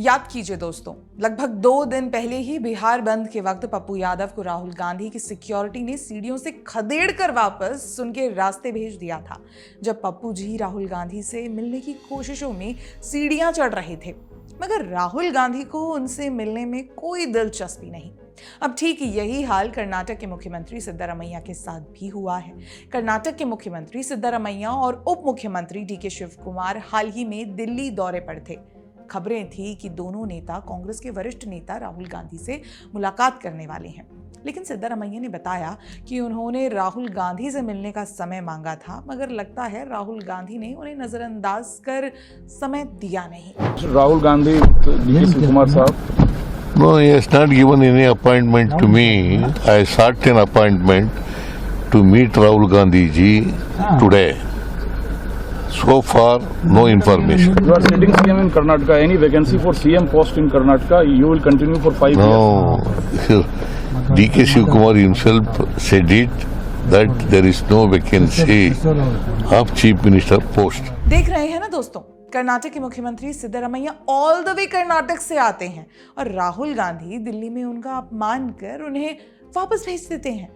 याद कीजिए दोस्तों, लगभग 2 दिन पहले ही बिहार बंद के वक्त पप्पू यादव को राहुल गांधी की सिक्योरिटी ने सीढ़ियों से खदेड़ कर वापस उनके रास्ते भेज दिया था, जब पप्पू जी राहुल गांधी से मिलने की कोशिशों में सीढ़ियां चढ़ रहे थे। मगर राहुल गांधी को उनसे मिलने में कोई दिलचस्पी नहीं। अब ठीक यही हाल कर्नाटक के मुख्यमंत्री सिद्धारमैया के साथ भी हुआ है। कर्नाटक के मुख्यमंत्री सिद्धारमैया और उप मुख्यमंत्री डीके शिव कुमार हाल ही में दिल्ली दौरे पर थे। खबरें थी कि दोनों नेता कांग्रेस के वरिष्ठ नेता राहुल गांधी से मुलाकात करने वाले हैं, लेकिन सिद्धारमैया ने बताया कि उन्होंने राहुल गांधी से मिलने का समय मांगा था, मगर लगता है राहुल गांधी ने उन्हें नजरअंदाज कर समय दिया नहीं। राहुल गांधी, डीके कुमार साहब, No, he has not given any appointment to me. I sought an appointment to meet Rahul Gandhi ji today. So far, no information. You are sitting CM in Karnataka. Any vacancy for CM post in Karnataka? You will continue for 5 years. No, DK Shiv Kumar himself said it that there is no vacancy of Chief Minister post. देख रहे हैं ना दोस्तों, कर्नाटक के मुख्यमंत्री Siddaramaiah all the way Karnataka से आते हैं और राहुल गांधी दिल्ली में उनका अपमान कर उन्हें वापस भेज देते हैं।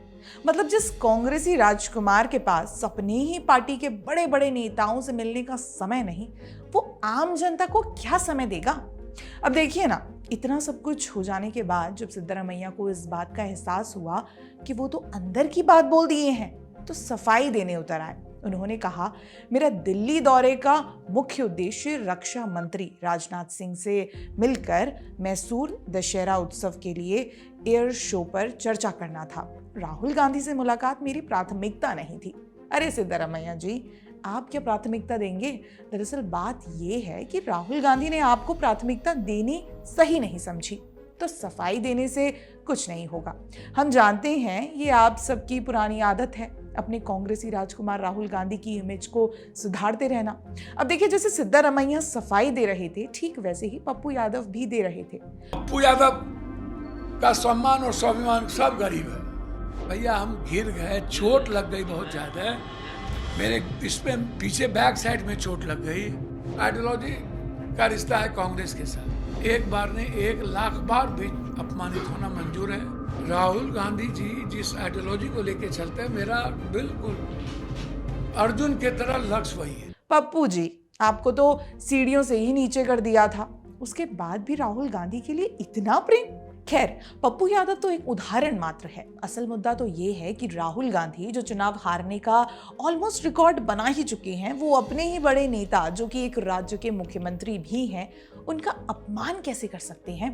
मतलब जिस कांग्रेसी राजकुमार के पास अपने ही पार्टी के बड़े बड़े नेताओं से मिलने का समय नहीं, वो आम जनता को क्या समय देगा। अब देखिए ना, इतना सब कुछ हो जाने के बाद जब सिद्धारमैया को इस बात का एहसास हुआ कि वो तो अंदर की बात बोल दिए हैं, तो सफाई देने उतर आए। उन्होंने कहा, मेरा दिल्ली दौरे का मुख्य उद्देश्य रक्षा मंत्री राजनाथ सिंह से मिलकर मैसूर दशहरा उत्सव के लिए एयर शो पर चर्चा करना था। राहुल गांधी से मुलाकात मेरी प्राथमिकता नहीं थी। अरे सिद्धारमैया जी, आप क्या प्राथमिकता देंगे? दरअसल बात यह है कि राहुल गांधी ने आपको प्राथमिकता देनी सही नहीं समझी, तो सफाई देने से कुछ नहीं होगा। हम जानते हैं ये आप सबकी पुरानी आदत है, अपने कांग्रेसी राजकुमार राहुल गांधी की इमेज को सुधारते रहना। अब देखिए, जैसे सिद्धारमैया सफाई दे रहे थे, ठीक वैसे ही पप्पू यादव भी दे रहे थे। पप्पू यादव का सम्मान और स्वाभिमान सब गरीब है। भैया हम गिर गए, चोट लग गई बहुत ज्यादा, मेरे इसमें पीछे बैक साइड में चोट लग गई। आइडियोलॉजी का रिश्ता है कांग्रेस के साथ। एक बार ने 1 लाख बार भी अपमानित होना मंजूर है। राहुल गांधी जी जिस आइडियोलॉजी को लेके चलते हैं, मेरा बिल्कुल अर्जुन के तरह लक्ष्य वही है। पप्पू जी, आपको तो सीढ़ियों से ही नीचे कर दिया था, उसके बाद भी राहुल गांधी के लिए इतना प्रेम। खैर, पप्पू यादव तो एक उदाहरण मात्र है। असल मुद्दा तो ये है कि राहुल गांधी जो चुनाव हारने का ऑलमोस्ट रिकॉर्ड बना ही चुके हैं, वो अपने ही बड़े नेता जो कि एक राज्य के मुख्यमंत्री भी हैं, उनका अपमान कैसे कर सकते हैं?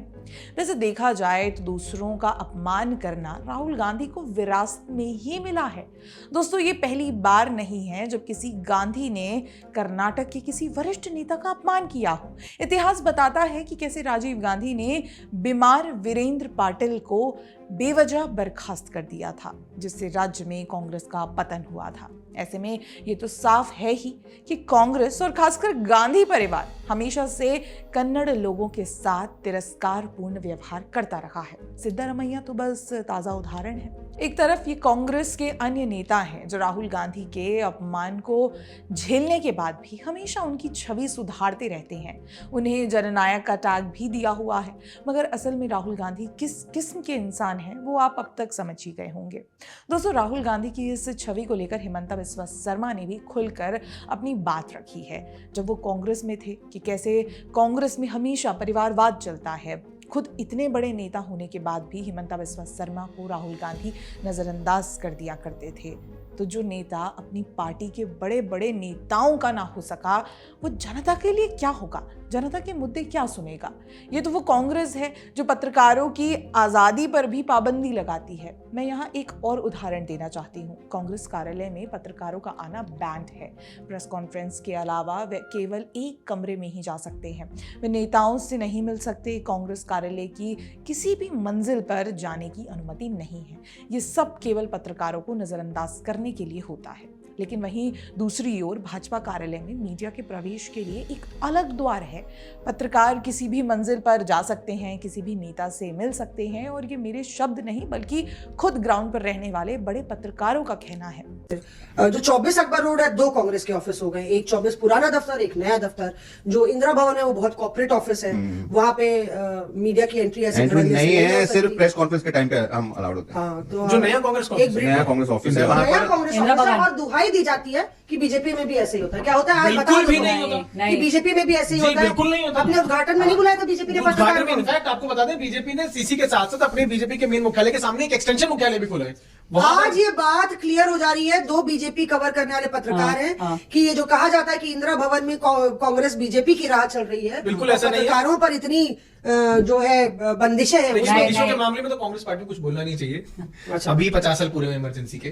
वैसे देखा जाए तो दूसरों का अपमान करना राहुल गांधी को विरासत में ही मिला है। दोस्तों, ये पहली बार नहीं है जब किसी गांधी ने कर्नाटक के किसी वरिष्ठ नेता का अपमान किया हो। इतिहास बताता है कि कैसे राजीव गांधी ने बीमार वीरेंद्र पाटिल को बेवजह बर्खास्त कर दिया था, जिससे राज्य में कांग्रेस का पतन हुआ था। ऐसे में ये तो साफ है ही कि कांग्रेस और खासकर गांधी परिवार हमेशा से कन्नड़ लोगों के साथ तिरस्कारपूर्ण व्यवहार करता रहा है। सिद्धारमैया तो बस ताजा उदाहरण है। एक तरफ ये कांग्रेस के अन्य नेता हैं जो राहुल गांधी के अपमान को झेलने के बाद भी हमेशा उनकी छवि सुधारते रहते हैं। उन्हें जननायक का टैग भी दिया हुआ है, मगर असल में राहुल गांधी किस किस्म के इंसान हैं वो आप अब तक समझ ही गए होंगे। दोस्तों, राहुल गांधी की इस छवि को लेकर हिमंता बिस्वा शर्मा ने भी खुलकर अपनी बात रखी है जब वो कांग्रेस में थे, कि कैसे कांग्रेस में हमेशा परिवारवाद चलता है। खुद इतने बड़े नेता होने के बाद भी हिमंता बिस्वा शर्मा को राहुल गांधी नजरअंदाज कर दिया करते थे। तो जो नेता अपनी पार्टी के बड़े बड़े नेताओं का ना हो सका, वो जनता के लिए क्या होगा? जनता के मुद्दे क्या सुनेगा? ये तो वो कांग्रेस है जो पत्रकारों की आज़ादी पर भी पाबंदी लगाती है। मैं यहाँ एक और उदाहरण देना चाहती हूँ। कांग्रेस कार्यालय में पत्रकारों का आना बैंड है। प्रेस कॉन्फ्रेंस के अलावा वे केवल एक कमरे में ही जा सकते हैं। वे नेताओं से नहीं मिल सकते। कांग्रेस कार्यालय की किसी भी मंजिल पर जाने की अनुमति नहीं है। ये सब केवल पत्रकारों को नजरअंदाज करने के लिए होता है। लेकिन वहीं दूसरी ओर भाजपा कार्यालय में मीडिया के प्रवेश के लिए एक अलग द्वार है। पत्रकार किसी भी मंजिल पर जा सकते हैं, किसी भी नेता से मिल सकते हैं, और ये मेरे शब्द नहीं बल्कि खुद ग्राउंड पर रहने वाले बड़े पत्रकारों का कहना है। जो 24 अकबर रोड है, 2 कांग्रेस के ऑफिस हो गए, एक 24 पुराना दफ्तर, एक नया दफ्तर। जो इंदिरा भवन है वो बहुत कॉर्पोरेट ऑफिस है, वहां पे मीडिया की एंट्री ऐसे एंट्री धड़ल्ले से नहीं है, हो सिर्फ सकती। प्रेस कॉन्फ्रेंस के टाइम पे हम अलाउड होते हैं। हाँ, तो जो नया कांग्रेस एक ब्रीफ- नया कांग्रेस ऑफिस है वहाँ नया पर। कांग्रेस इंदिरा ऑफिस है, भवन। और दुहाई दी जाती है कि बीजेपी में भी ऐसे ही होता है। क्या होता है आज बता बिल्कुल दो भी तुम। नहीं होता। कि नहीं। बीजेपी में भी ऐसे ही जी, होता है। बिल्कुल नहीं होता। अपने उद्घाटन में नहीं बुलाया था बीजेपी ने उद्घाटन पत्रकार में को। इनफैक्ट आपको बता दें, बीजेपी ने सीसी के साथ साथ अपने बीजेपी के मेन मुख्यालय के सामने एक एक्सटेंशन मुख्यालय भी खोला है। वहाँ पर- आज ये बात क्लियर हो जा रही है, 2 बीजेपी कवर करने वाले पत्रकार हैं हाँ। कि ये जो कहा जाता है कि इंदिरा भवन में कांग्रेस बीजेपी की राह चल रही है, बिल्कुल ऐसा नहीं है। पत्रकारों पर इतनी जो है बंदिशें हैं लेकिन उसमें। नहीं, बंदिशों के नहीं। मामले में तो कांग्रेस पार्टी को कुछ बोलना नहीं चाहिए। अच्छा। अभी 50 साल पूरे हुए इमरजेंसी के।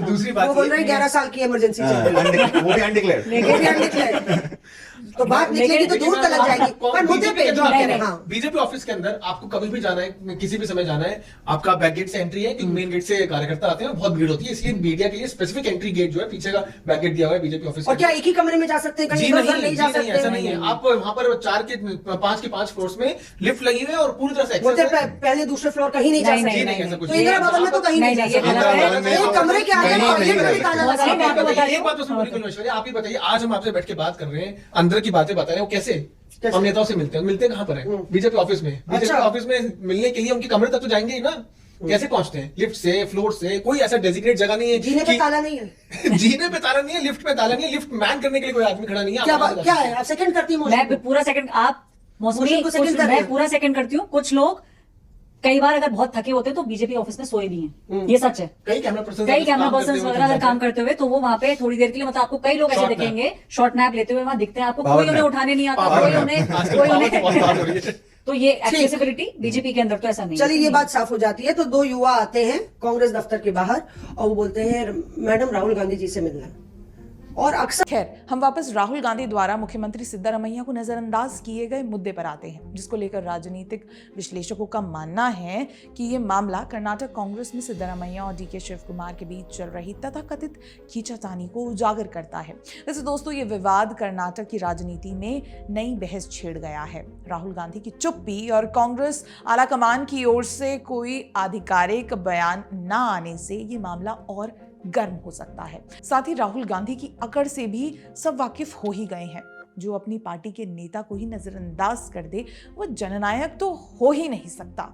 दूसरी बात वो बोल ये- रहे हैं 11 साल की इमरजेंसी चल रही है, वो भी अनडिक्लेयर्ड। वो भी अनडिक्लेयर्ड। तो बात निकलेगी तो दूर तक जाएगी, पर मुद्दे पे जो आप कह रहे हैं, हाँ। बीजेपी ऑफिस के अंदर आपको कभी भी जाना है, किसी भी समय जाना है, आपका बैक गेट से एंट्री है, क्योंकि मेन गेट से कार्यकर्ता आते हैं, बहुत भीड़ होती है, इसलिए मीडिया के लिए स्पेसिफिक एंट्री गेट जो है पीछे का बैक गेट दिया हुआ है बीजेपी ऑफिस और क्या एक ही कमरे में जा सकते हैं, कहीं जी इधर नहीं, उधर नहीं जी जा नहीं, ऐसा नहीं है। सकते? आप वहां पर 5 के 5 फ्लोर्स में लिफ्ट लगी हुई है और पूरी तरह से बोलते access है। पहले दूसरे फ्लोर कहीं नहीं जा नहीं, सकते। नहीं, ऐसा कुछ तो इंदिरा भवन में तो कहीं नहीं जा नहीं, ये सकते। गलत है। इंदिरा भवन में एक कमरे के आगे कहीं टॉयलेट नहीं में भी है। ताला बहुत लगा सारी है। बातें बता रही एक बात तो सुनो, बिल्कुल नौशरी, आप ही बताइए, आज हम आपसे बैठ के बात कर रहे हैं, अंदर की बातें बता रहे हैं, वो कैसे हम नेताओं से मिलते हैं कहाँ पर है? बीजेपी ऑफिस में। बीजेपी अच्छा। ऑफिस में मिलने के लिए उनके कमरे तक तो जाएंगे ही ना। कैसे पहुंचते हैं? लिफ्ट से, फ्लोर से, कोई ऐसा डेजिग्नेट जगह नहीं है। जीने पे कि- ताला नहीं है। जीने पे ताला नहीं है, लिफ्ट पे ताला नहीं है, लिफ्ट मैन करने के लिए कोई आदमी खड़ा नहीं है। क्या आप बात आराम से क्या जा है? आप सेकंड करती हैं मैं मोशन को? पूरा सेकंड आप मौसमी मोशन को second कर रहे मैं हैं। पूरा सेकंड करती हूँ। कुछ लोग कई बार अगर बहुत थके होते हैं तो बीजेपी ऑफिस में सोए भी हैं, ये सच है। कई कैमरा पर्सन कई कैमरा पर्सन वगैरह अगर काम करते हुए तो वो वहां पे थोड़ी देर के लिए, मतलब आपको कई लोग ऐसे Short nap. दिखेंगे शॉर्ट नैप लेते हुए वहां दिखते हैं आपको। Power कोई उन्हें nap. उठाने नहीं आता, Power कोई nap. उन्हें आजकल कोई power की बहुत बात हो रही उन्हें है। तो ये एक्सेसिबिलिटी बीजेपी के अंदर तो ऐसा नहीं है। चलिए ये बात साफ हो जाती है। तो 2 युवा आते हैं कांग्रेस दफ्तर के बाहर और वो बोलते हैं मैडम राहुल गांधी जी से मिलना है। और अक्सर खैर, हम वापस राहुल गांधी द्वारा मुख्यमंत्री सिद्धारमैया को नजरअंदाज किए गए मुद्दे पर आते हैं, जिसको लेकर राजनीतिक विश्लेषकों का मानना है कि ये मामला कर्नाटक कांग्रेस में सिद्धारमैया और डीके शिव कुमार के बीच चल रही तथाकथित खींचातानी को उजागर करता है। वैसे दोस्तों, ये विवाद कर्नाटक की राजनीति में नई बहस छेड़ गया है। राहुल गांधी की चुप्पी और कांग्रेस आलाकमान की ओर से कोई आधिकारिक बयान न आने से ये मामला और गर्म हो सकता है। साथ ही राहुल गांधी की अकड़ से भी सब वाकिफ हो ही गए हैं। जो अपनी पार्टी के नेता को ही नजरअंदाज कर दे, वो जननायक तो हो ही नहीं सकता।